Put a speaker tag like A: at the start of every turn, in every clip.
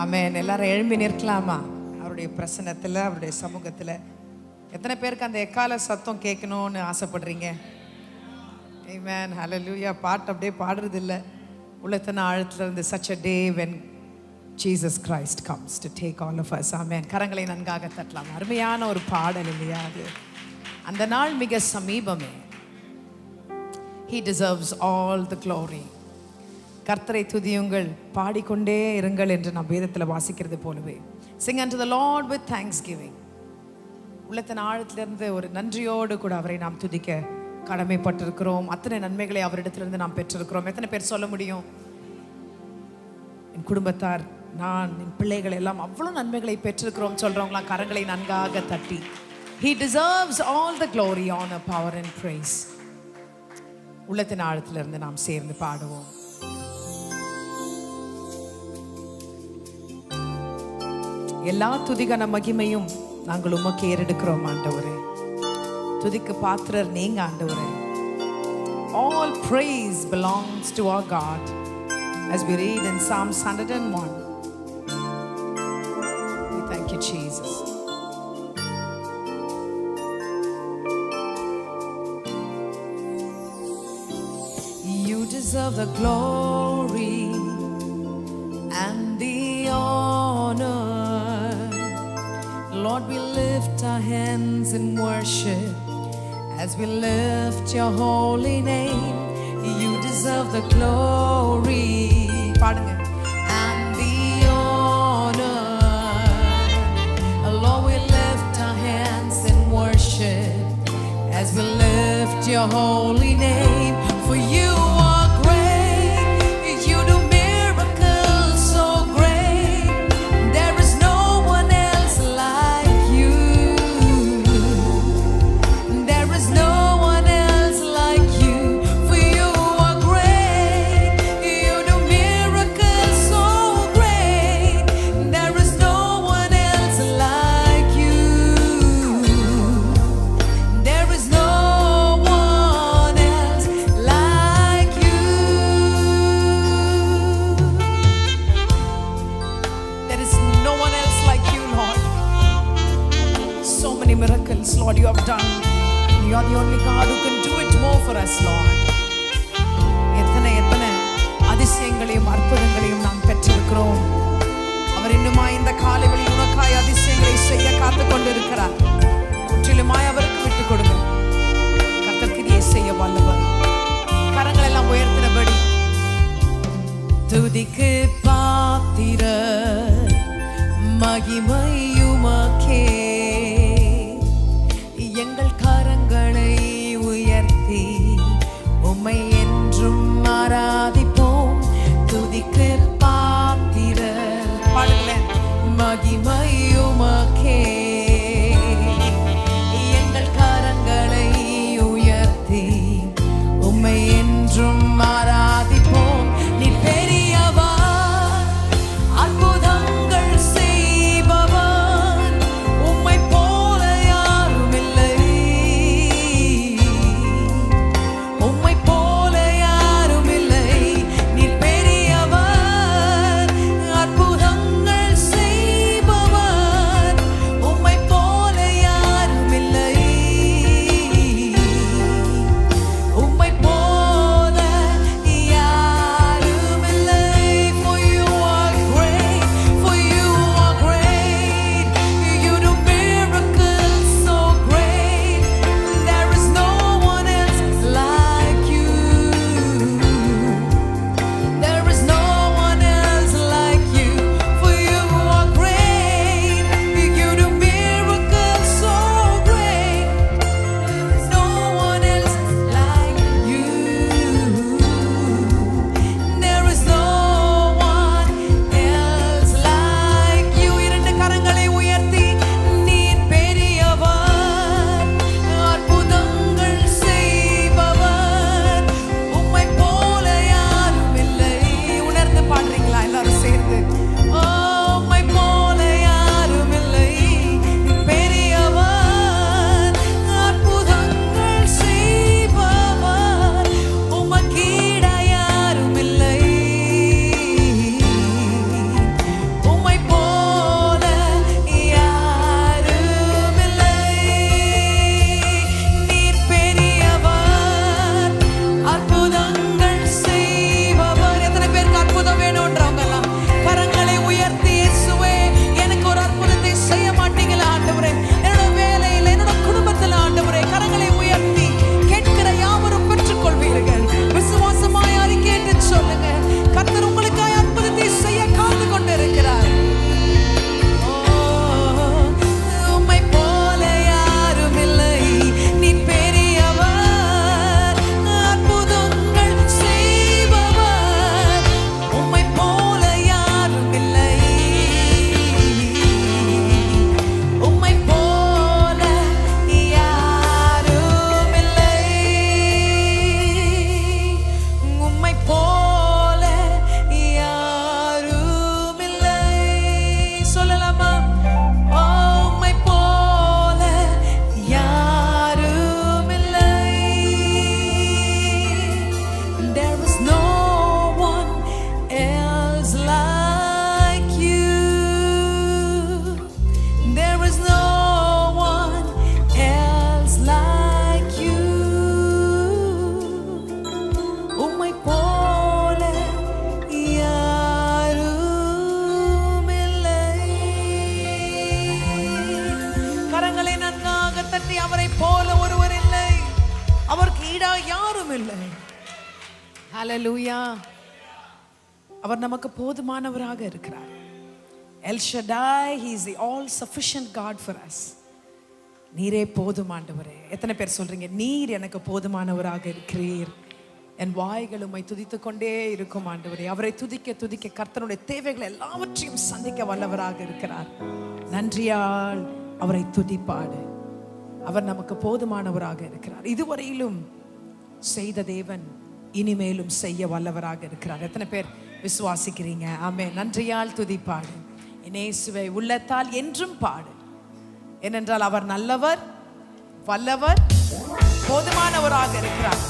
A: ஆமென். எல்லாரும் எழும்பி நிற்கலாமா? அவருடைய பிரசன்னத்தில், அவருடைய சமூகத்தில் எத்தனை பேருக்கு அந்த எக்கால சத்தம் கேட்கணும்னு ஆசைப்படுறீங்க? ஆமென். ஹல்லேலூயா. பாட்டு அப்படியே பாடுறது இல்லை, உள்ளத்தின் ஆழத்துல இருந்து. such a day when Jesus Christ comes to take all of us. ஆமென். கரங்களை நன்காக தட்டலாம். அருமையான ஒரு பாடல் இல்லையா அது? அந்த நாள் மிக சமீபமே. He deserves all the glory. கர்த்தரை துதியுங்கள், பாடிக்கொண்டே இருங்கள் என்று நாம் வேதத்தில் வாசிக்கிறது போலவே. Sing unto the Lord with thanksgiving. உள்ளத்தின் ஆழத்திலிருந்து ஒரு நன்றியோடு கூட அவரை நாம் துதிக்க கடமைப்பட்டிருக்கிறோம். அத்தனை நன்மைகளை அவரிடத்திலிருந்து நாம் பெற்றிருக்கிறோம். எத்தனை பேர் சொல்ல முடியும்? என் குடும்பத்தார், நான், என் பிள்ளைகள் எல்லாம் அவ்வளோ நன்மைகளை பெற்றிருக்கிறோம் சொல்றவங்களாம் கரங்களை நன்காக தட்டி. He deserves all the glory, honor, power and praise. உள்ளத்தின் ஆழத்திலிருந்து நாம் சேர்ந்து பாடுவோம். எல்லா துதிகன மகிமையும் நாங்கள் உமக்கு ஏறெடுக்கிறோம் ஆண்டவரே. துதிக்கு பாத்திரர் நீங்க ஆண்டவரே. All praise belongs to our God, as we read in Psalms 101. We thank you, Jesus. You deserve the glory and the honor. Lord, we lift our hands in worship as we lift your holy name. You deserve the glory and the honor. Lord, we lift our hands in worship as we lift your holy name. For you are great, you do miracles so great. There is no one else like you. There is no one else like you. For you are great, you do miracles so great. There is no one else like you. There is no one else like you. There is no one else like you, Lord. So many miracles, Lord, you have done. You are the only God who can do it more for us, Lord. எத்தனை எத்தனை அதிசயங்களையும் அற்புதங்களையும் நாம் பெற்றிருக்கிறோம். அவர் இன்னுமாய் இந்த காலைகளில் உனக்காய் அதிசயங்களை செய்ய காத்து கொண்டிருக்கிறார். முற்றிலுமாய் அவருக்கு விட்டுக் கொடுங்க. கர்த்தர் கிரியை செய்ய வல்லவர். கரங்கள் எல்லாம் உயர்த்தினபடி துதிக்கு பாத்திர மகிமையுமக்கே எங்கள் கரங்களை உயர்த்தி உம்மை என்றும் ஆராதிப்போம். துதிக்கு பாத்திர பாடுங்களேன். மகிமையுமக்கே எங்கள் கரங்களை உயர்த்தி உம்மை என்றும் ஆராதிப்போம். நீ பெரியவர், ஈடா யாரும் இல்லை. ஹல்லேலூயா. அவர் நமக்கு போதுமானவராக இருக்கிறார். El Shaddai, he is the all sufficient God for us. நீரே போதுமானவரே. எத்தனை பேர் சொல்றீங்க, நீர் எனக்கு போதுமானவராக இருக்கிறீர், என் வாய்கள் உம்மை துதித்து கொண்டே இருக்கும் ஆண்டவரே. அவரை துதிக்க துதிக்க கர்த்தருடைய தேவைகள் எல்லாவற்றையும் சந்திக்க வல்லவராக இருக்கிறார். நன்றியால் அவரை துதிப்பாடு. அவர் நமக்கு போதுமானவராக இருக்கிறார். இதுவரையிலும் செய்த தேவன் இனிமேலும் செய்ய வல்லவராக இருக்கிறார். எத்தனை பேர் விசுவாசிக்கிறீங்க? ஆமென். நன்றியால் துதிப்பாடு. இயேசுவை உள்ளத்தால் என்றும் பாடு. ஏனென்றால் அவர் நல்லவர், வல்லவர், போதுமானவராக இருக்கிறார்.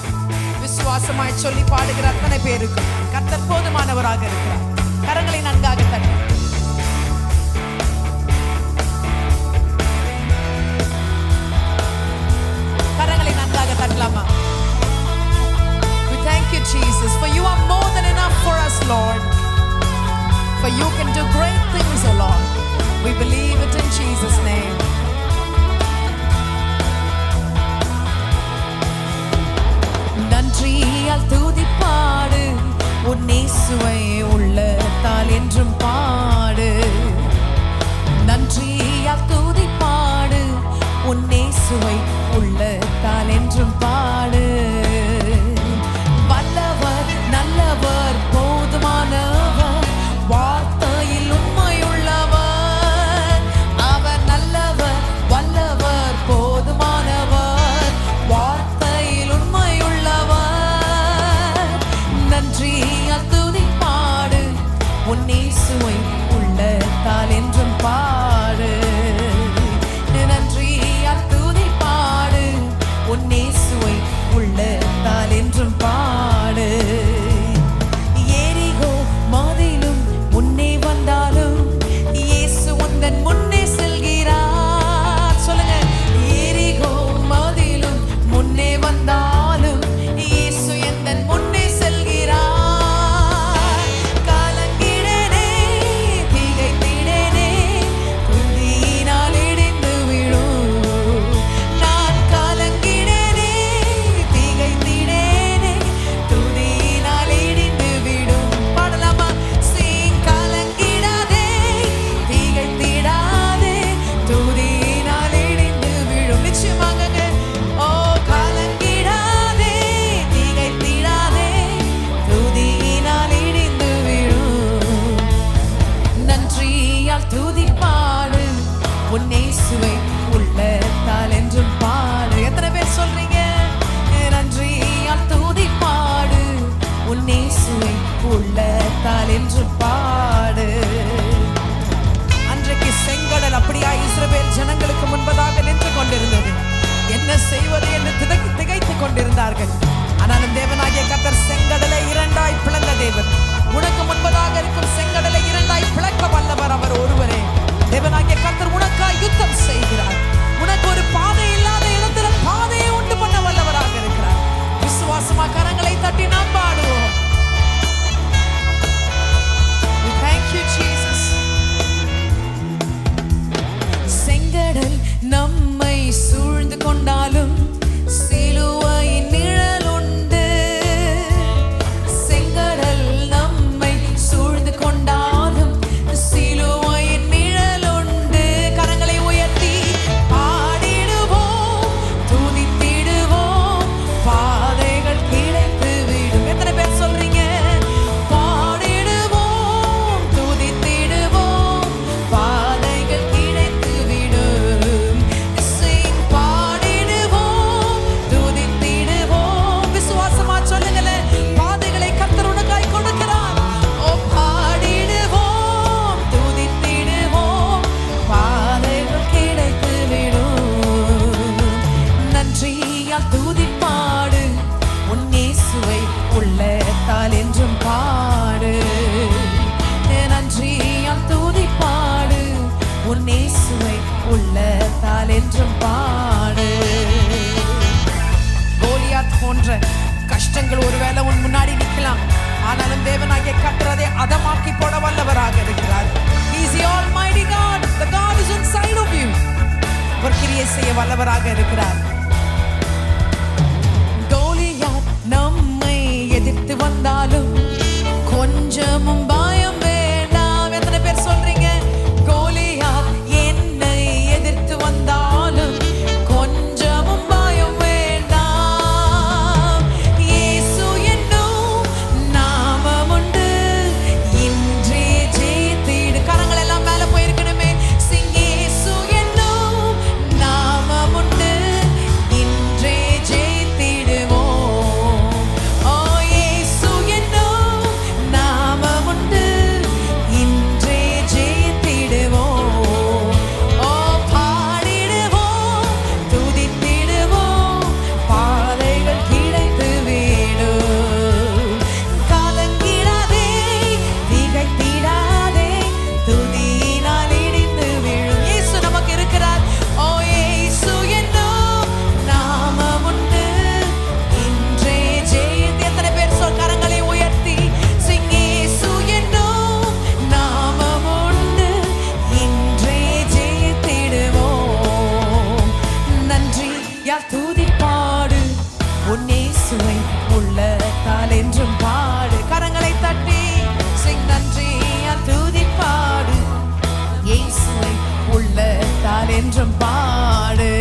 A: விசுவாசமாய் சொல்லி பாடுகிற அத்தனை பேருக்கு கர்த்தர் போதுமானவராக இருக்கிறார். கரங்களை நன்காக தட்டி கரங்களை நன்காக தட்டலாமா? We thank you Jesus, for you are more than enough for us Lord, for you can do great things O Lord. We believe it in Jesus name. நன்றியால் துதிப்பாடு, உன் இயேசுவை உள்ளத்தால் என்றும் பாடு. நன்றியால் துதிப்பாடு, உன் இயேசுவை உள்ளத்தால் என்றும் பாடு. வல்லவர், நல்லவர், போதுமானவர், வார்த்தையில் உண்மையுள்ளவர். அவர் நல்லவர், வல்லவர், போதுமானவர், வார்த்தையில் உண்மையுள்ளவர். நன்றியால் துதிப்பாடு, உன் இயேசுவை உள்ளத்தால் என்றும் பாடு. நன்றியால் துதிப்பாடு, உன் இயேசுவை உள்ளத்தால் என்றும் பாடு. எரிகோ மதிலும் முன்னே வந்தாலும் இயேசு உந்தன் முன்னே செல்கிறார். சொல்லுங்க, எரிகோ மதிலும் முன்னே வந்தாலும் இயேசு எந்தன் முன்னே செல்கிறார். கலங்கிடனே, திகைத்திடனே, துதியினால் இடிந்து விழும். நான் கலங்கிடனே, திகைத்திடனே, துதியினால் இடிந்து விடும். பாடலாமா? Sing. கலங்கிடாதே, திகைத்திடாதே, துதியினால் இடிந்து விடும். நிச்சயமாகங்க. ஓ, கலங்கிடாதே, திகைத்திடாதே, துதியினால் இடிந்து விடும். நன்றியால் துதிப்பாடு, உன் இயேசுவை உள்ளத்தால் என்றும் பாடு. எத்தனை பேர் சொல்றீங்க? நன்றியால் துதிப்பாடு, உன் இயேசுவை உள்ளத்தால் என்றும் பாடு. அன்றைக்கு செங்கடல் அப்படியா இஸ்ரவேல் ஜனங்களுக்கு முன்பதாக நின்று கொண்டிருந்தது. என்ன செய்வது என்று திகைத்துக் கொண்டிருந்தார்கள். ஆனாலும் தேவனாகிய கர்த்தர் செங்கடலை இரண்டாய் பிளந்த தேவன். உனக்கு முன்பதாக இருக்கும் செங்கடலை இரண்டாய் பிளக்க வல்லவர் அவர் ஒருவரே. தேவனாகிய கர்த்தர் உனக்காய் யுத்தம் செய்கிறார். உனக்கு ஒரு பாதை இல்லாத இடத்துல பாதையை உண்டு பண்ண வல்லவராக இருக்கிறார். விசுவாசமா கரங்களை தட்டி நாம் பாடுவோம். We thank you Jesus. செங்கடல் நம்மை சூழ்ந்து கொண்டாலும் சிலுவையின் நிழல் உண்டு. செங்கடல் நம்மை சூழ்ந்து கொண்டாலும் சிலுவையின் நிழல் உண்டு. கரங்களை உயர்த்தி பாடிடுவோம், துதித்திடுவோம், பாதைகள் கிடைத்து விடும். எத்தனை பேர் சொல்றீங்க? பாடிடுவோம், துதித்திடுவோம், பாதைகள் கிடைத்து விடும். Sing. பாடிடுவோம், துதித்திடுவோம். விசுவாசமா சொல்லுங்களேன். பாதைகளை கர்த்தர் உனக்காய் கொடுக்கிறார். ஓ, பாடிடுவோம், துதித்திடுவோம், பாதைகள் கிடைத்து விடும். நன்றியால் துதிப்பாடு, உன் இயேசுவை உள்ளத்தால் என்றும் பாடு. நன்றியால் துதிப்பாடு, உன் இயேசுவை உள்ளத்தால் என்றும் பாடு. கோலியாத் போன்ற கஷ்டங்கள் ஒருவேளை உன் முன்னாடி நிற்கலாம். ஆனாலும் தேவனாகிய கர்த்தர் அதை அதமாக்கி போட வல்லவராக இருக்கிறார். He is the Almighty God. The God is inside of you. அவர் கிரியை செய்ய வல்லவராக இருக்கிறார். கோலியாத் வந்தாலும் கொஞ்சமும் பயம் வேண்டாம். எத்தனை பேர் சொல்றீங்க? கோலியாத் என்னை எதிர்த்து வந்தாலும் கொஞ்சமும் பயம் வேண்டாம். இயேசு என்னும் நாமம் உண்டு, இன்றே ஜெயித்திடு. கரங்கள் எல்லாம் மேல போயிருக்கணுமே. Sing இயேசு என்னும் நாமம் உண்டு, இன்றே ஜெயித்திடுவோம். ஓ இயேசு என்னும் நாமம் உண்டு, இன்றே ஜெயித்திடுவோம். ஓ பாடிடுவோம், துதித்திடுவோம், பாதைகள் கிடைத்து விடும். கலங்கிடாதே, திகைத்திடாதே, துதியினால் இடிந்து விழும். இயேசு நமக்கு இருக்கிறார். ஓ இயேசு என்னும் நாமம் உண்டு, இன்றே ஜெயித்து. எத்தனை பேர் கரங்களை உயர்த்தி Sing இயேசு என்னும் நாமம் உண்டு, இன்றே ஜெயித்திடுவோம். நன்றியால் துதிப்பாடு உன் இயேசுவை உள்ளத்தால் என்றும் பாடு. கரங்களை தட்டி Sing நன்றியால் துதிப்பாடு இயேசுவை உள்ளத்தால் என்றும் பாடு.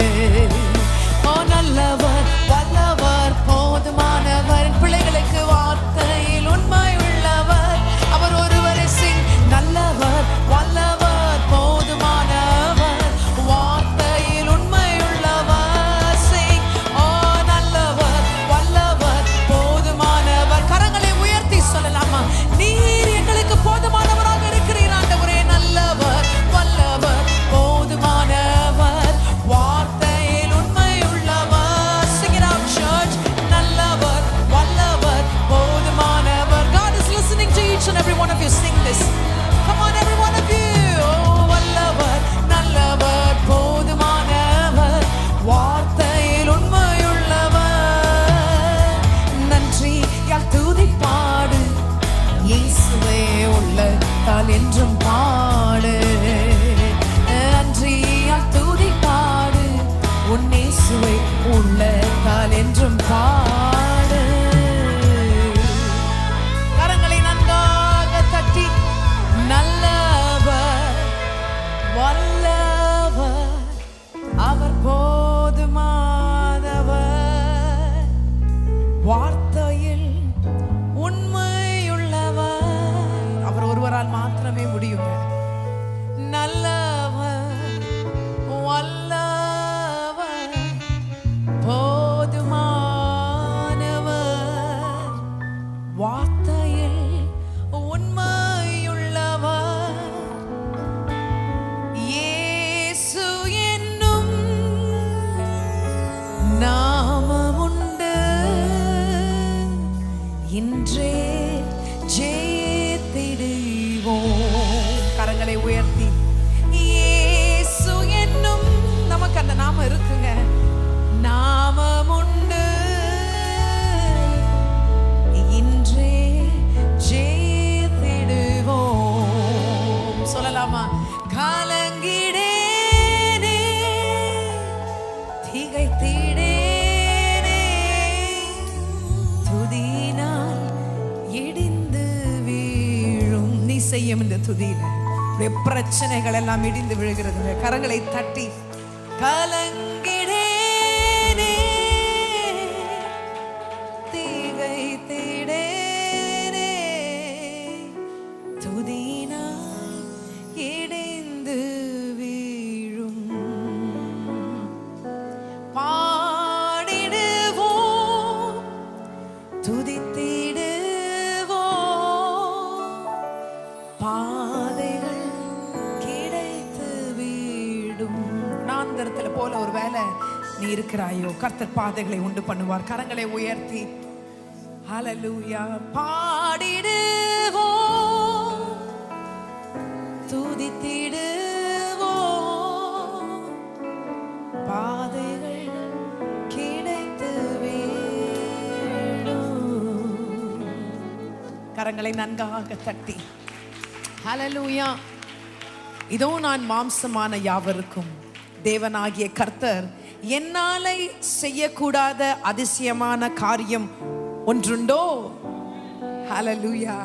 A: ஓ நல்லவர் வல்லவர் போதுமானவர், பிள்ளைகளுக்கு வார்த்தையில் உண்மை உள்ளவர், அவர் ஒருவரை Sing நல்லவர் வல்லவர் போதுமானவர், வார்த்தையில் உண்மை உள்ளவர். Sing ஓ நல்லவர் வல்லவர் போதுமானவர். கரங்களை உயர்த்தி சொல்லலாமா? நீர் எங்களுக்கு போதுமானவராக இருக்கிறீர் ஆண்டவரே. நல்லவர் வல்லவர் போதுமானவர், வார்த்தையில் உண்மை உள்ளவர். Sing it out church. நல்லவர் வல்லவர் போதுமானவர். God is listening to each and every one of you. Sing this. Come on every one of you. Oh வல்லவர் நல்லவர் போதுமானவர், வார்த்தையில் உண்மையுள்ளவர். நன்றியால் துதிப்பாடு இயேசுவே உள்ளத்தால் என்றும் பாடு. நன்றியால் துதிப்பாடு உன் இயேசுவை உள்ளத்தால் என்றும் பாடு. கரங்களை நன்றாக தட்டி நல்லவர் வல்லவர் அவர் போதுமானவர், வார்த்தையில் உண்மையுள்ளவர். அவர் ஒருவரால் மாத்திரமே முடியும். நல்லவர் வல்லவர் போதுமானவர், வார்த்தையில் உண்மையுள்ளவர். இயேசு என்னும் நாமம் உண்டு, இன்றே ஜெயித்திடுவோம். கரங்களை உயர்த்தி இயேசு என்னும், நமக்கு அந்த நாமம் இருக்குங்க. நாமம் உண்டு, இன்றே ஜெயித்திடுவோம். சொல்லலாமா? கலங்கிடேனே, திகைத்திடேனே, துதியினால் இடிந்து வீழும். நீ செய்யும் இந்த துதியில உடைய பிரச்சனைகள் எல்லாம் இடிந்து விழுகிறது. கரங்களை தட்டி கலங்கிடேனே, திகைத்திடேனே, துதியினால் இடிந்து வீழும். பாடிடுவோம், துதித்திடுவோம், பாதைகள் கிடைத்து வீடும். நாந்தரத்துல போல ஒரு வேலை நீ இருக்கிறாயோ, கர்த்தர் பாதைகளை உண்டு பண்ணுவார். கரங்களை உயர்த்தி ஹல்லேலூயா பாடிடுவோம், துதித்திடுவோம், பாதைகள் கிடைத்து வீடும். கரங்களை நன்றாக தட்டி ஹல்லேலூயா. இதோ நான் மாம்சமான யாவருக்கும் தேவனாகிய கர்த்தர் என்னாலே செய்யக்கூடாத அதிசயமான காரியம் ஒன்றுண்டோ? ஹல்லேலூயா.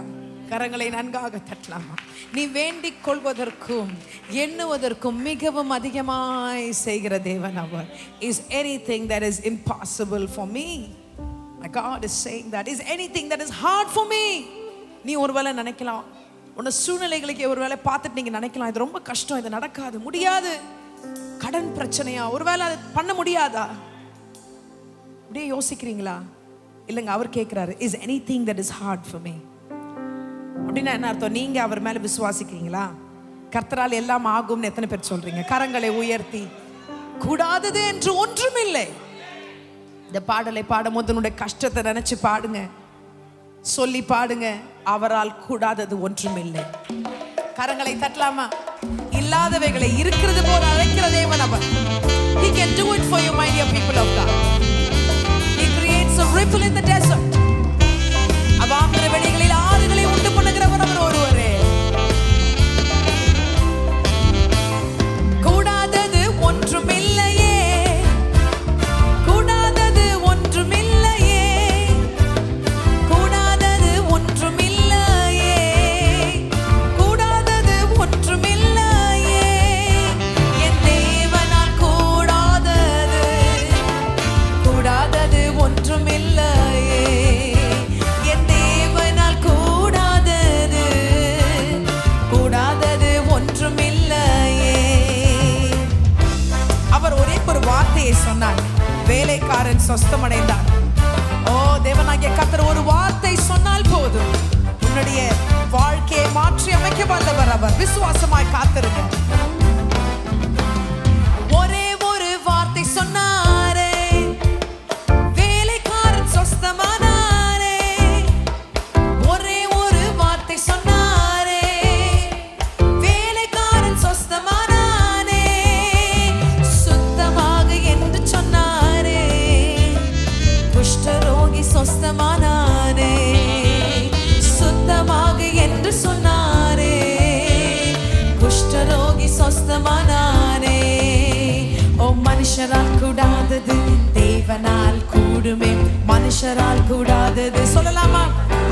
A: கரங்களை நன்காக தட்டலாமா? நீ வேண்டிக் கொள்வதற்கும் எண்ணுவதற்கும் மிகவும் அதிகமாய் செய்கிற தேவன் அவர். Is anything that is impossible for me? My God is saying that. Is anything that is hard for me? நீ ஒருவேளை நினைக்கலாம், உன்னை சூழ்நிலைகளுக்கு ஒருவேளை பார்த்துட்டு நீங்க நினைக்கலாம், இது ரொம்ப கஷ்டம், இது நடக்காது, முடியாது, கடன் பிரச்சனையா, ஒருவேளை அது பண்ண முடியாதா, அப்படியே யோசிக்கிறீங்களா? இல்லைங்க, அவர் கேட்கிறாரு, is anything that is hard for me. அப்படின்னா என்ன அர்த்தம்? நீங்க அவர் மேல விசுவாசிக்கிறீங்களா? கர்த்தரால் எல்லாம் ஆகும்னு எத்தனை பேர் சொல்றீங்க? கரங்களை உயர்த்தி. கூடாதது என்று ஒன்றும் இல்லை. இந்த பாடலை பாடும்போது உன்னுடைய கஷ்டத்தை நினைச்சு பாடுங்க, சொல்லி பாடுங்க. அவரால் கூடாதது ஒன்றும் இல்லை. கரங்களை தட்டலாமா? இல்லாதவைகளை இருக்கிறது போல அழைக்கிற தேவன் அவர். He can do it for you, my dear people of God. He creates a ripple in the desert. அவாந்திர வெளிகளில் ஆறுகளை உண்டு பண்ணுகிறவர் அவர் ஒருவரே. கூடாதது ஒன்றும் இல்லையே, கூடாதது ஒன்றும் இல்லையே, கூடாதது ஒன்றும் இல்லையே, கூடாதது ஒன்றும் இல்லையே. என் தேவனால் கூடாதது, கூடாதது ஒன்றும் இல்லையே. என் தேவனால் கூடாதது, கூடாதது ஒன்றும் இல்லையே. அவர் ஒரே ஒரு வார்த்தையை சொன்னார், வேலைக்காரன் சொஸ்தமடைந்தார். ஓ, தேவனாகிய கர்த்தர் ஒரு வார்த்தை சொன்னால் போதும், உன்னுடைய வாழ்க்கையை மாற்றி அமைக்க வல்லவர் அவர். விசுவாசமாய் காத்திருங்க. ஒரே ஒரு வார்த்தை சொன்னாரே, வேலைக்காரன் சொஸ்தமானாரே. ஒரே ஒரு வார்த்தை சொன்னாரே, வேலைக்காரன் சொஸ்தமானானே. சுத்தமாக என்று சொன்னாரே, குஷ்டரோகி சொஸ்தமானானே. சுத்தமாக என்று சொன்னாரே, குஷ்டரோகி சொஸ்தமானானே. ஓ, மனுஷரால் கூடாதது தேவனால் கூடுமே. மனுஷரால் கூடாதது சொல்லலாமா?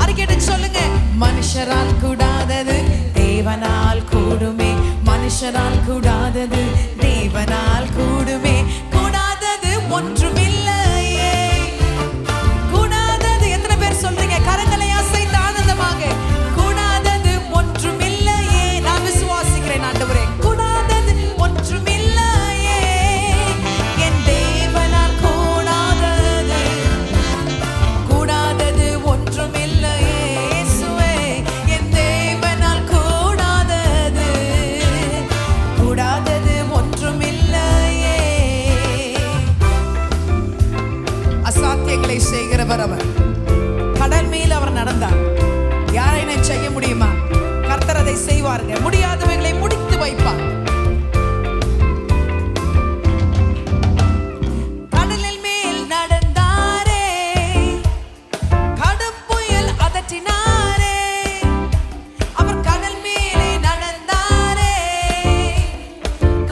A: அறிக்கையிட்டு சொல்லுங்க. மனுஷரால் கூடாதது தேவனால் கூடுமே. மனுஷரால் கூடாதது தேவனால் கூடுமே. கூடாதது ஒன்றும் இல்லையே. கூடாதது எத்தனை பேர் சொல்றீங்க? கரங்களை அசைத்து ஆனந்தமாக. கூடாதது ஒன்றும் இல்லையே. நான் விசுவாசிக்கிறேன் ஆண்டவரே, கூடாதது ஒன்றும் இல்லையே. என் தேவனால் கூடாதது, கூடாதது ஒன்றும் இல்லையே. இயேசுவே, என் தேவனால் கூடாதது, கூடாதது ஒன்றும் இல்லையே. அசாத்தியங்களை செய்கிறவர் அவர். கடல் மேல் அவர் நடந்தார். யாரை செய்ய முடியுமா? கர்த்தர் அதை செய்வாருங்க. முடியாதவைகளை முடித்து வைப்பார். கடலில் மேல் நடந்தாரே, கடும் புயல் அதட்டினாரே. அவர் கடல் மேலே நடந்தாரே,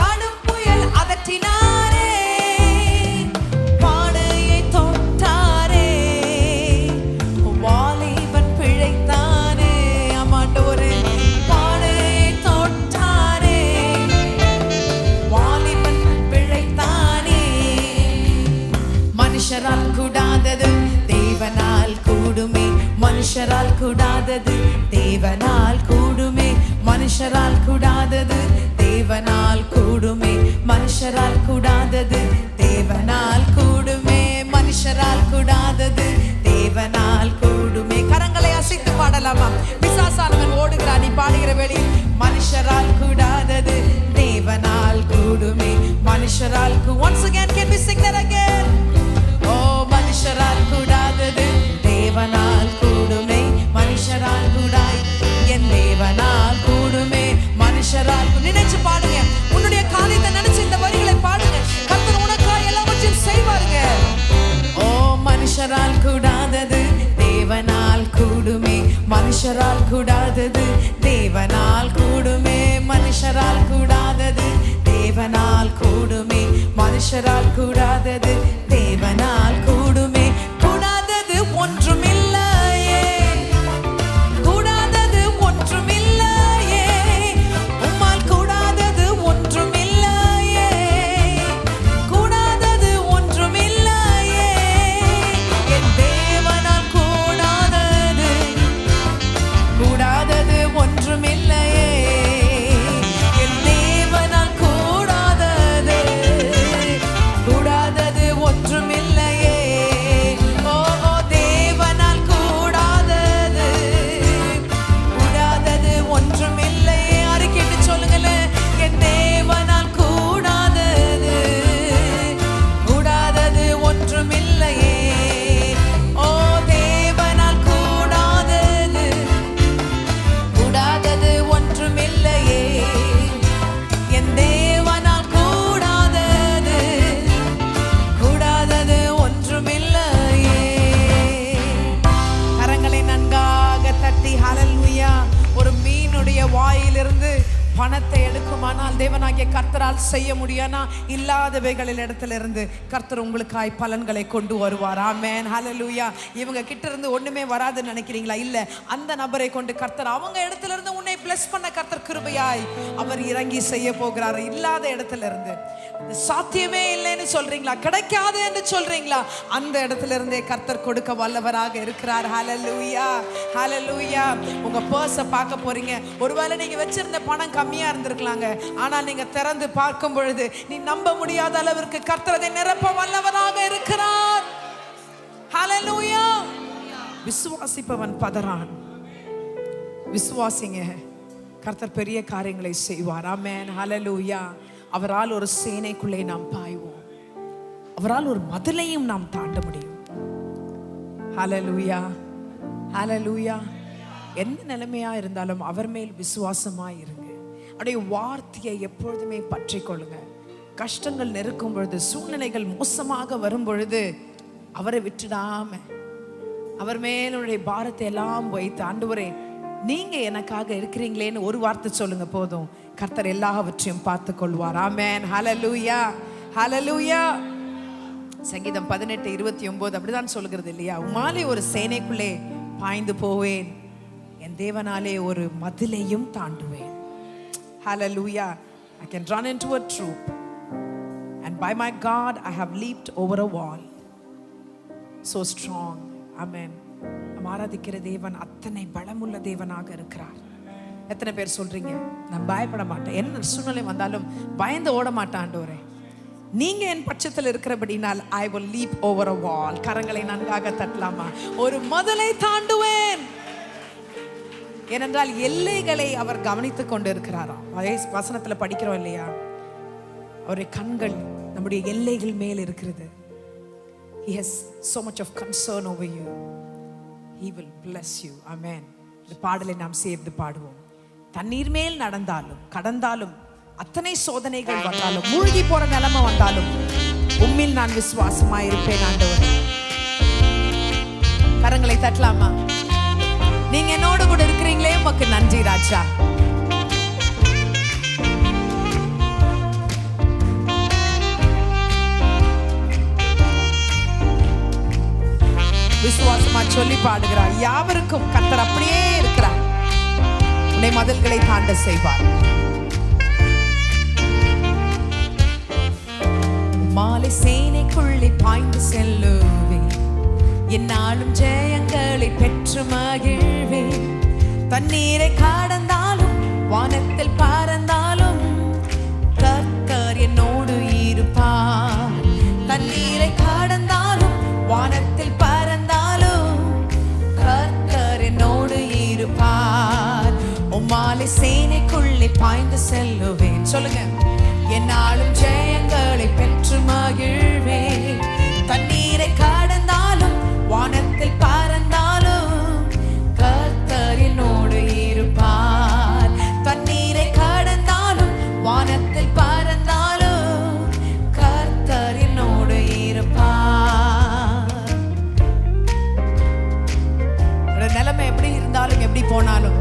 A: கடும் புயல் அதட்டினாரே. பானையை தொட்டாரே, வாலிபன் பிழைத்தானே. ஆமாண்டவரே, பானையை தொட்டாரே, வாலிபன் பிழைத்தானே. மனுஷரால் கூடாதது தேவனால் கூடுமே. மனுஷரால் கூடாதது தேவனால் கூடுமே. மனுஷரால் கூடாதது தேவனால் கூடுமே. மனுஷரால் கூடாதது தேவனால் கூடுமே. மனுஷரால் கூடாதது தேவனால் கூடுமே. கரங்களை அசைத்து பாடலாமா? பிசாசானவன் ஓடுகிறான், நீ பாடுகிற வேளையில். மனுஷரால் கூடாதது தேவனால் கூடுமே. மனுஷரால் once again, can we sing that again? ஓ, மனுஷரால் கூடாதது தேவனால் கூடுமே. மனுஷரால் கூடாய் என் தேவனால் கூடுமே. மனுஷரால் நினைச்சு பாடுங்க. உன்னுடைய காரியத்தை நினைச்சு இந்த வரிகளை பாடுங்க. கர்த்தர் உனக்காக எல்லாவற்றையும் செய்வாருங்க. ஓ, மனுஷரால் கூடாதது தேவனால் கூடுமே. மனுஷரால் கூடாதது தேவனால் கூடுமே. மனுஷரால் கூடாதது தேவனால் கூடுமே. மனுஷரால் கூடாதது தேவனால் கூடுமே. கூடாதது ஒன்றும் இல்லையே. பணத்தை எடுக்குமானால் தேவனாகிய கர்த்தரால் செய்ய முடியானா இல்லாதவைகளில் இடத்துல இருந்து கர்த்தர் உங்களுக்காய் பலன்களை கொண்டு வருவார். ஆமென், ஹல்லேலூயா. இவங்க கிட்ட இருந்து ஒண்ணுமே வராதுன்னு நினைக்கிறீங்களா? இல்ல, அந்த நபரை கொண்டு கர்த்தர் அவங்க இடத்துல இருந்து உன்னை பிளஸ் பண்ண கர்த்தர் கிருபையாய் அவர் இறங்கி செய்ய போகிறார். இல்லாத இடத்துல இருந்து, சாத்தியமே இல்லைன்னு சொல்றீங்களா, கிடைக்காது என்று சொல்றீங்களா, அந்த இடத்துல இருந்தே கர்த்தர் கொடுக்க வல்லவராக இருக்கிறார். ஹல்லேலூயா, ஹல்லேலூயா. உங்க பர்ஸை பார்க்க போறீங்க. ஒருவேளை நீங்க வச்சிருந்த பணம் கம்மியா இருந்திருக்கலாங்க. ஆனால் நீங்க திறந்து பார்க்கும் பொழுது நீ நம்ப முடியாத அளவிற்கு கர்த்தர் அதை நிரப்ப வல்லவராக இருக்கிறார். ஹல்லேலூயா. விசுவாசிப்பவன் பதறான். விசுவாசிங்க, கர்த்தர் பெரிய காரியங்களை செய்வார். ஆமென், ஹல்லேலூயா. அவரால் ஒரு சேனைக்குள்ளே நாம் பாய்வோம். அவரால் ஒரு மதிலையும் நாம் தாண்ட முடியும். ஹல்லேலூயா, ஹல்லேலூயா. எந்த நிலைமையா இருந்தாலும் அவர் மேல் விசுவாசமா இருங்க. அவருடைய வார்த்தையை எப்பொழுதுமே பற்றி கொள்ளுங்க. கஷ்டங்கள் நெருக்கும் பொழுது, சூழ்நிலைகள் மோசமாக வரும் பொழுது அவரை விட்டுடாம அவர் மேலுடைய பாரத்தை எல்லாம் வைத்து, ஆண்டவரே நீங்க எனக்காக இருக்கிறீங்களேன்னு ஒரு வார்த்தை சொல்லுங்க போதும். கர்த்தர் எல்லாவற்றையும் பார்த்து கொள்வார். ஆமென், ஹல்லேலூயா, ஹல்லேலூயா. சங்கீதம் 18:29 அப்படிதான் சொல்கிறது இல்லையா? உம்மாலே ஒரு சேனைக்குள்ளே பாய்ந்து போவேன், என் தேவனாலே ஒரு மதிலையும் தாண்டுவேன். ஹல்லேலூயா. I can run into a troop and by my God I have leaped over a wall. So strong. Amen. நாம் ஆராதிக்கிற தேவன் அத்தனை பலமுள்ள தேவனாக இருக்கிறார். எத்தனை பேர் சொல்றீங்க, நான் பயப்பட மாட்டேன், என்ன சூழ்நிலை வந்தாலும் பயந்து ஓட மாட்டேன் ஆண்டவரே, நீங்க என் பட்சத்தில் இருக்கிறபடினால் I will leap over a wall. கரங்களை நன்றாக தட்டலாமா? ஒரு மதிலை தாண்டுவேன். ஏனென்றால் எல்லைகளை அவர் கவனித்துக் கொண்டு இருக்கிறாராம். வசனத்துல படிக்கிறோம் இல்லையா? அவருடைய கண்கள் நம்முடைய எல்லைகள் மேல் இருக்கிறது. He has so much of concern over you. He will bless you. Amen. இந்த பாடலை நாம் சேர்ந்து பாடுவோம். தண்ணீர் மேல் நடந்தாலும் கடந்தாலும், அத்தனை சோதனைகள் வந்தாலும், மூழ்கி போற நிலைமை வந்தாலும், உம்மில் நான் விசுவாசமாய் இருப்பேன் ஆண்டவரே. கரங்களை தட்டலாமா? நீங்க என்னோடு கூட இருக்கிறீங்களே, உமக்கு நன்றி ராஜா. விசுவாசமா சொல்லி பாடுகிறார். யாவருக்கும் கர்த்தர் அப்படியே இருக்கிறார். உன்னை மதில்களை தாண்ட செய்வார். மாலை சேனைக்குள்ளே பாய்ந்து செல்லுவேன், என்னாலும் ஜெயங்களை பெற்று மகிழ்வேன். தண்ணீரை கடந்தாலும் வானத்தில் பறந்தாலும் கர்த்தர் என்னோடு இருப்பார். தண்ணீரை கடந்தாலும் வானத்தில் பறந்தாலும் கர்த்தர் என்னோடு இருப்பார். உம்மாலை சேனைக்குள்ளே பாய்ந்து செல்லுவேன். சொல்லுங்க, என்னாலும் ஜெயங்களை பெற்று மகிழ்வேன். தண்ணீரை கடந்தாலும் வானத்தில் பறந்தாலும் கர்த்தர் என்னோடு இருப்பார். தண்ணீரை கடந்தாலும் வானத்தில் பறந்தாலும் கர்த்தர் என்னோடு இருப்பார். நிலைமை எப்படி இருந்தாலும் எப்படி போனாலும்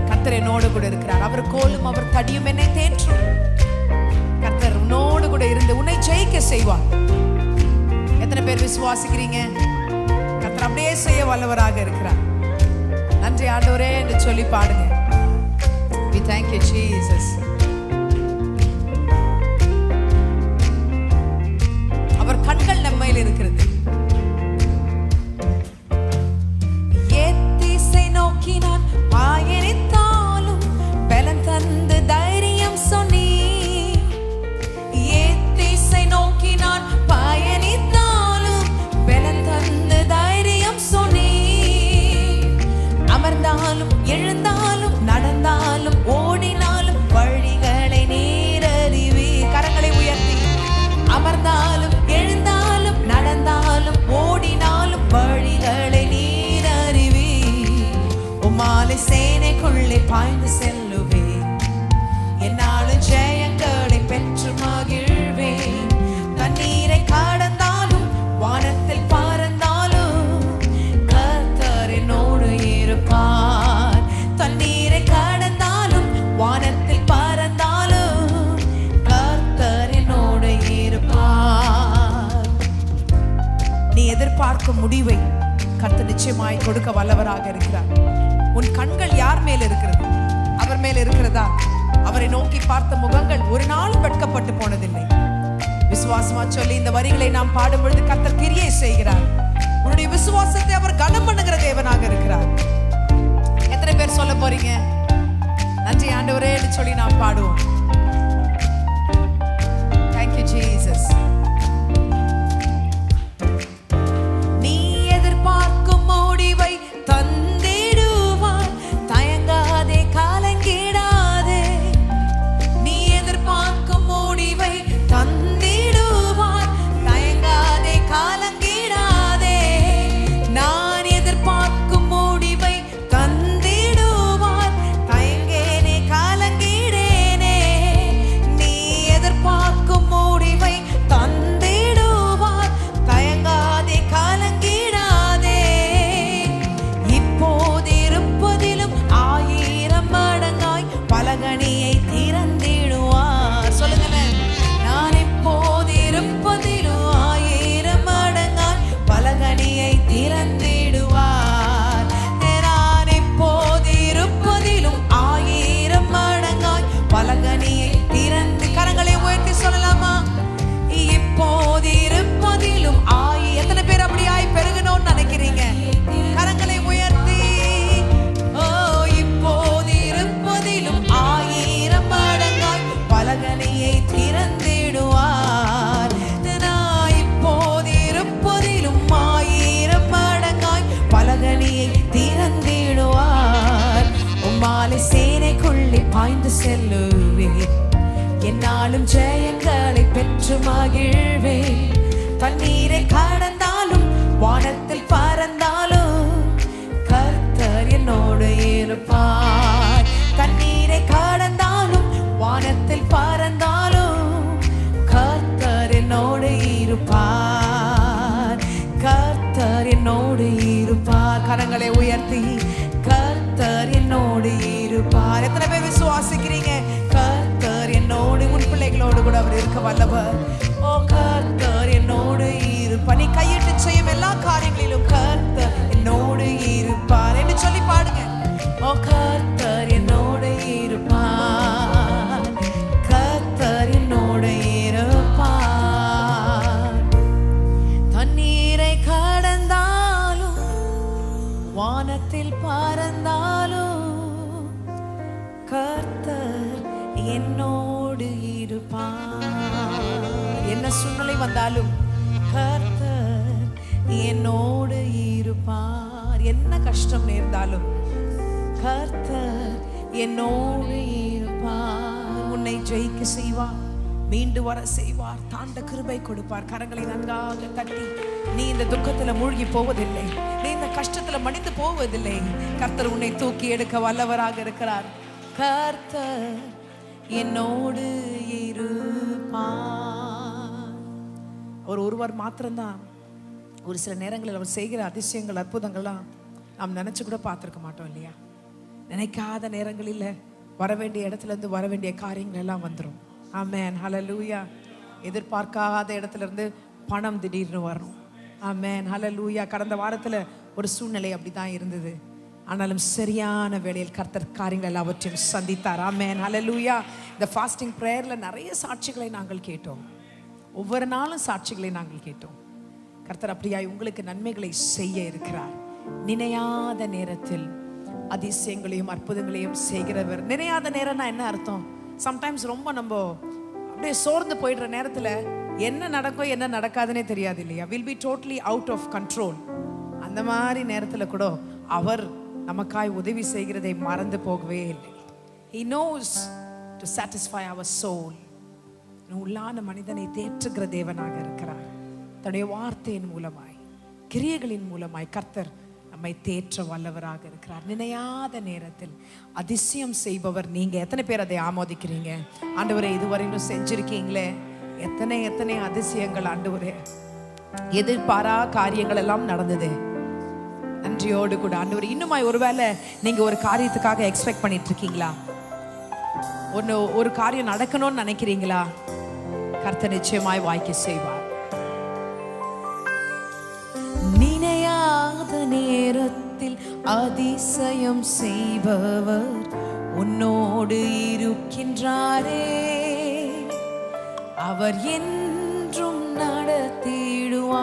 A: கர்த்தர் என்னோடு கூட இருக்கிறார். அவர் கோலும் அவர் தடியும் என்னை தேற்றும். கர்த்தர் உன்னோடு கூட இருந்து உன்னை ஜெயிக்க செய்வார். எத்தனை பேர் விசுவாசிக்கிறீங்க? கர்த்தர் அப்படியே செய்ய வல்லவராக இருக்கிறார். நன்றி ஆண்டவரே என்று சொல்லி பாடுங்க. We thank you Jesus. அவர் கண்கள் நம்மையில் இருக்கிறது. எத்திசை நோக்கி நான் பயணித்தாலும் பலன் தந்து தைரியம் சொன்னீ. எத்திசை நோக்கி நான் பயணித்தாலும் பலன் தந்து தைரியம் சொன்னீ. அமர்ந்தாலும் எழுந்தாலும் நடந்தாலும் ஓடினாலும் வழிகள் எதிர்பார்க்கும் முடிவை கர்த்தர் நிச்சயமாய் கொடுக்க வல்லவராக இருக்கிறார். உன் கண்கள் யார் மேல் இருக்கிறது? அவர் மேல் இருக்கிறதா? அவரை நோக்கி பார்த்த முகங்கள் ஒரு நாளும் வெட்கப்பட்டு போனதில்லை. விசுவாசமா சொல்லி இந்த வரிகளை நாம் பாடும் பொழுது கர்த்தர் கிரியை செய்கிறார். உன்னுடைய விசுவாசத்தை அவர் கனம் பண்ணுகிற தேவனாக இருக்கிறார். எத்தனை பேர் சொல்ல போறீங்க? நன்றி ஆண்டவரே என்று சொல்லி நாம் பாடுவோம். Thank you Jesus. நீ எதிர்பார்க்கும் முடிவை தந்திடுவார், தயங்காதே கலங்கிடாதே. நீ எதிர்பார்க்கும் முடிவை தந்திடுவார், தயங்காதே கலங்கிடாதே. நான் எதிர்பார்க்கும் முடிவை தந்திடுவார், தயங்கேனே கலங்கிடேனே. நீ எதிர்பார்க்கும் முடிவை தந்திடுவார், தயங்காதே கலங்கிடாதே. இப்போது இருப்பதிலும் 1000 மடங்காய் பலகணியை திறந்திடுவார். சொல்லுங்களேன். நான் இப்போது இருப்பதிலும் 1000 மடங்காய் பலகணியை திறந்திடுவார். நான் இப்போது இருப்பதிலும் 1000 மடங்காய் பலகணியை திறந்து, கரங்களை உயர்த்தி சொல்லலாமா? இப்போது இருப்பதிலும் எத்தனை பேர் அப்படியாய் பெருகணும்னு நினைக்கிறீங்க? கரங்களை உயர்த்தி. ஓ, இப்போது இருப்பதிலும் 1000 மடங்காய் பலகணியை திறந்திடுவார். நான் இப்போது இருப்பதிலும் 1000 மடங்காய் பலகணியை திறந்திடுவார். உம்மாலை சேனைக்குள்ளே பாய்ந்து செல்லுவேன், என்னாலும் ஜெயங்களை பெற்று மகிழ்வேன். தண்ணீரை கடந்தாலும் வானத்தில் பறந்தாலும் கர்த்தர் என்னோடு இருப்பார். தண்ணீரை கடந்தாலும் வானத்தில் பறந்தாலும் கர்த்தர் என்னோடு இருப்பார். கர்த்தர் என்னோடு இருப்பார். கரங்களை உயர்த்தி கர்த்தர் என்னோடு இருப்பார். எத்தனை பேர் விசுவாசிக்கிறீங்க? கர்த்தர் என்னோடு, உன் பிள்ளைகளோடு கூட அவர் இருக்க வல்லவர். ஓ, கர்த்தர் என்னோடு இருப்பார். நீ கையிட்டு செய்யும் எல்லா காரியங்களிலும் கர்த்தர் என்னோடு இருப்பார் என்று சொல்லி பாடுங்க. ஓ, கர்த்தர் என்னோடு இருப்பார், கர்த்தர் என்னோடு இருப்பார். தண்ணீரை கடந்தாலும் வானத்தில் பறந்தாலும் கர்த்தர் என்னோடு இருப்பார். என்ன சூழ்நிலை வந்தாலும் கர்த்தர் என்னோடு இருப்பார். என்ன கஷ்டம் நேர்ந்தாலும் கர்த்தர் என்னோடு இருப்பார். உன்னை ஜெயிக்க செய்வார், மீண்டு வர செய்வார், தாண்ட கிருபை கொடுப்பார். கரங்களை நன்றாக தட்டி, நீ இந்த துக்கத்துல மூழ்கி போவதில்லை, நீ இந்த கஷ்டத்துல மடிந்து போவதில்லை. கர்த்தர் உன்னை தூக்கி எடுக்க வல்லவராக இருக்கிறார். கர்த்தர் என்னோடு இருப்பார். ஒருவர் மாத்திரம்தான் ஒரு சில நேரங்களில் அவர் செய்கிற அதிசயங்கள், அற்புதங்கள்லாம் நாம் நினைச்சு கூட பார்த்துருக்க மாட்டோம் இல்லையா? நினைக்காத நேரங்களில் வர வேண்டிய இடத்துல இருந்து வர வேண்டிய காரியங்கள் எல்லாம் வந்துடும். ஆமென், ஹல்லேலூயா. எதிர்பார்க்காத இடத்துல இருந்து பணம் திடீர்னு வரணும். ஆமென், ஹல்லேலூயா. கடந்த வாரத்தில் ஒரு சூழ்நிலை அப்படிதான் இருந்தது. ஆனாலும் சரியான வேளையில் கர்த்தர் காரியங்கள் எல்லாவற்றையும் சந்தித்தார். ஆமென், ஹல்லேலூயா. இந்த ஃபாஸ்டிங் ப்ரேயரில் நிறைய சாட்சிகளை நாங்கள் கேட்டோம். ஒவ்வொரு நாளும் சாட்சிகளை நாங்கள் கேட்டோம். கர்த்தர் அப்படியாய் உங்களுக்கு நன்மைகளை செய்ய இருக்கிறார். நினையாத நேரத்தில் அதிசயங்களையும் அற்புதங்களையும் செய்கிறவர். நினையாத நேரம்னா என்ன அர்த்தம்? சம்டைம்ஸ் ரொம்ப நம்ம அப்படியே சோர்ந்து போயிடுற நேரத்தில் என்ன நடக்கும் என்ன நடக்காதுன்னே தெரியாது இல்லையா? Will be totally out of control. அந்த மாதிரி நேரத்தில் கூட அவர் நமக்காய் உதவி செய்கிறதை மறந்து போகவே இல்லை. He knows to satisfy our soul. உள்ளான மனிதனை தேற்றுகிற தேவனாக இருக்கிறார். தன்னுடைய வார்த்தையின் மூலமாய், கிரியைகளின் மூலமாய் கர்த்தர் நம்மை தேற்ற வல்லவராக இருக்கிறார். நினையாத நேரத்தில் அதிசயம் செய்பவர். நீங்க எத்தனை பேர் அதை ஆமோதிக்கிறீங்க? ஆண்டவரே, இதுவரையிலும் செஞ்சிருக்கீங்களே, எத்தனை எத்தனை அதிசயங்கள் ஆண்டவரே. எதிர்பாரா காரியங்கள் எல்லாம் நடந்தது. நன்றியோடு கூட ஆண்டவரே. இன்னுமாய் ஒருவேளை நீங்க ஒரு காரியத்துக்காக எக்ஸ்பெக்ட் பண்ணிட்டு இருக்கீங்களா? ஒரு காரியம் நடக்கணும்னு நினைக்கிறீங்களா? கர்த்தர் நிச்சயமாய் வாய்க்க செய்வார். அதிசயம் செய்பவர் உன்னோடு இருக்கின்றாரே. அவர் என்றும் நடத்திடுவார்.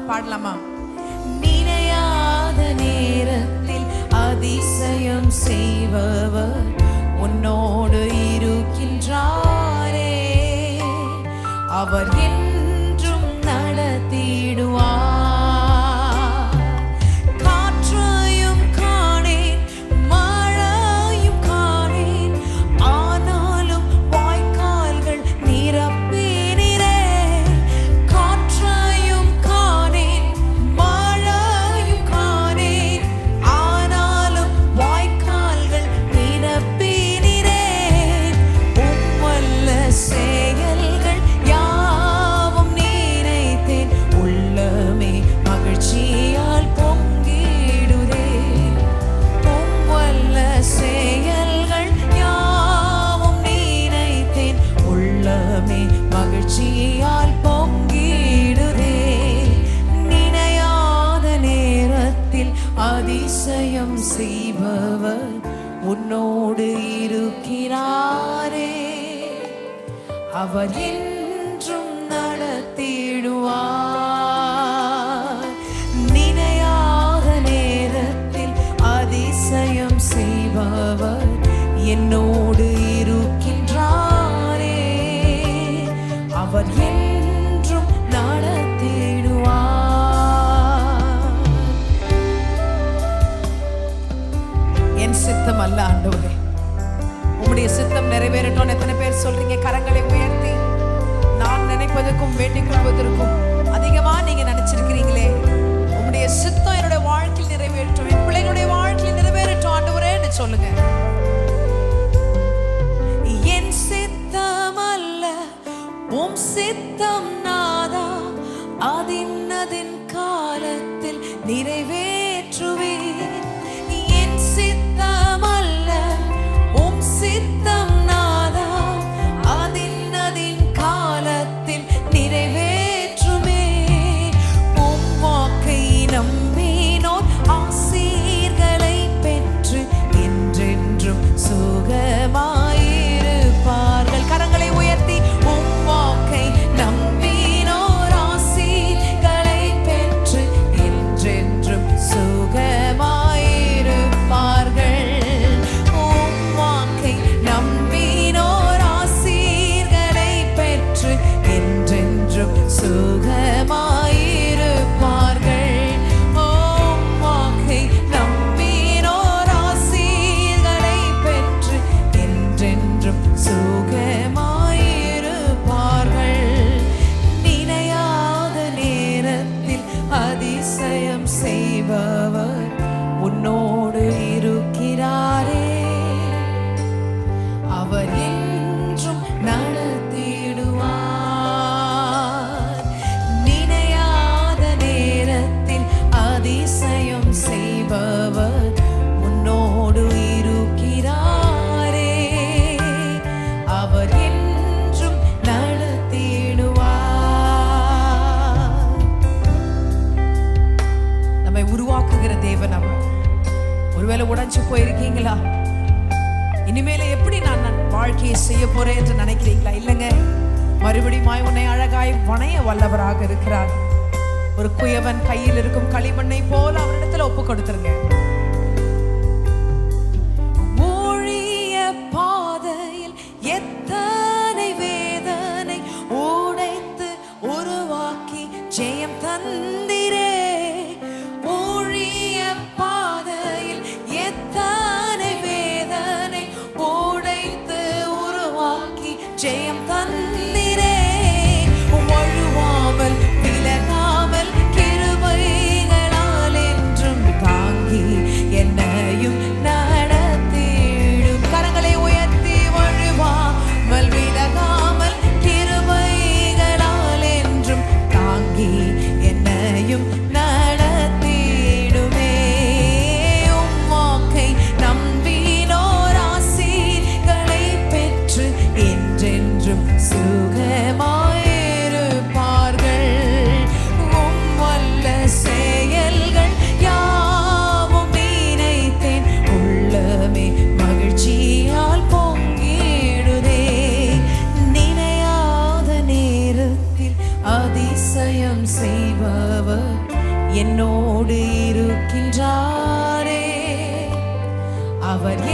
A: பாடலாமா? நினையாத நேரத்தில் அதிசயம் செய்பவர் உன்னோடு இருக்கின்றாரே. அவர் என்றும் நடத்திடுவார். அதிசயம் செய்பவர் உன்னோடு இருக்கிறாரே. அவர் என்றும் நடத்திடுவார். நினையாத நேரத்தில் அதிசயம் செய்பவர் என்னோடு இருக்கின்றாரே. அவர் என்றும் நடத்திடுவார். சித்தம் அல்ல ஆண்டவரே, உம்முடைய சித்தம் நிறைவேறட்டும். எத்தனை பேர் சொல்றீங்க? கரங்களை உயர்த்தி. நான் நினைப்பதற்கும் வேண்டிக் கொள்வதற்கும் அதிகமா நீங்க நினைச்சிருக்கிறீங்களே, உம்முடைய சித்தம் என்னுடைய வாழ்க்கையில் நிறைவேறட்டும், என் பிள்ளைகளுடைய வாழ்க்கையில் நிறைவேறட்டும் ஆண்டவரேன்னு சொல்லுங்க. என் சித்தம் அல்ல உம் சித்தம் நாதா, அதின் காலத்தில் நிறைவேற்றுவேன். சித்தம் நாதா, அதின் காலத்தில் நிறைவேற்றுமே. உம் வாக்கை நம்பினோர் ஆசீர்களை பெற்று என்றென்றும் சுகமாயிருப்பார்கள். கரங்களை உயர்த்தி. உம் வாக்கை நம்பினோர் ஆசீர்களை பெற்று என்றென்றும் சுகமாயிருப்பார்கள். சுகமாயிருப்பார்கள். ஓம் வாக்கை நம்பினோர் ஆசீர்களை பெற்று என்றென்றும் சுகமாயிருப்பார்கள். நினையாத நேரத்தில் அதிசயம் செய்பவர் உன்னோடு இருக்கிறாரே. அவர் என்றும் நடத்திடுவார். அதிசயம் செய்பவர் உன்னோடு இருக்கிறாரே. அவர் என்றும் நடத்திடுவார். நம்மை உருவாக்குகிற தேவன் அவர். ஒருவேளை உடைஞ்சு போயிருக்கீங்களா? இனிமேல எப்படி நான் வாழ்க்கையை செய்ய போறேன் என்று நினைக்கிறீங்களா? இல்லைங்க, மறுபடியும் உன்னை அழகாய் வணைய வல்லவராக இருக்கிறார். ஒரு குயவன் கையில் இருக்கும் களிமண்ணை போல அவரிடத்துல ஒப்பு கொடுத்துருங்க. ஊழிய பாதையில் எத்தனை வேதனை உடைத்து உருவாக்கி ஜெயம் தந்திரே. ஊழிய பாதையில் எத்தனை வேதனை உடைத்து உருவாக்கி ஜெயம் தந்திரே. வழுவாமல் விலகாமல் கிருபைகளால் என்றும் தாங்கி என்னையும் நடத்திடும். கரங்களை உயர்த்தி. வழுவாமல் விலகாமல் கிருபைகளால் என்றும் தாங்கி என்னையும் நடத்திடுமே. உம் வாக்கை நம்பினோர் ஆசீர்களை பெற்று என்றென்றும் சுக
B: அவர்